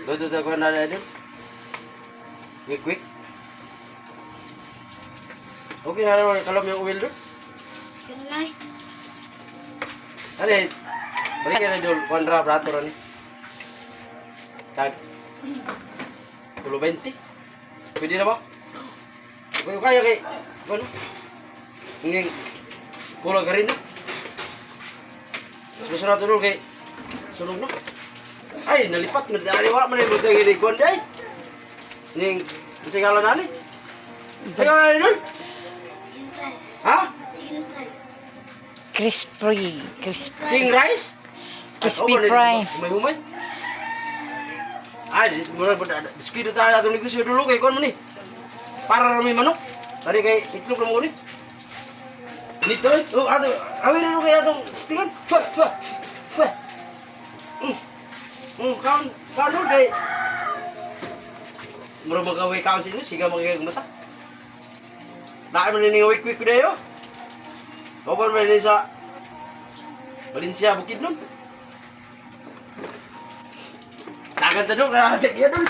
Luto ko na dun. Quick. Okay na rin kalom yung oil dun. Kanay. Ano balik na dun. Kontra prato rin. Tag. 20. Pwede na ba? Kaya kay ano? Nging kulang ka rin na. Susunod tulog kay sunog na. Ay, nalipat. Wala man yung butang inikuan di ay. Nging singalan na ni. Singalan na ni nun? Chicken rice. Ha? Chicken rice. Crispy. King rice? Crispy fry. Humay-humay. Ay, muna ba diskido tayo natong negosyo dulu kay kuan mo ni. Para rami manok. Tadi kay itlog na mo ni. Dito eh. Oh, ato. Awin na kaya itong stingan. Fa. Kaon doon kay. Mura magkaway kaon sino. Siga magkagag mata. Dahil man nini wik-wik ko na yun. Kau ba naman sa Valencia, Bukid nun. Tagan tanong, nanatik yan nun.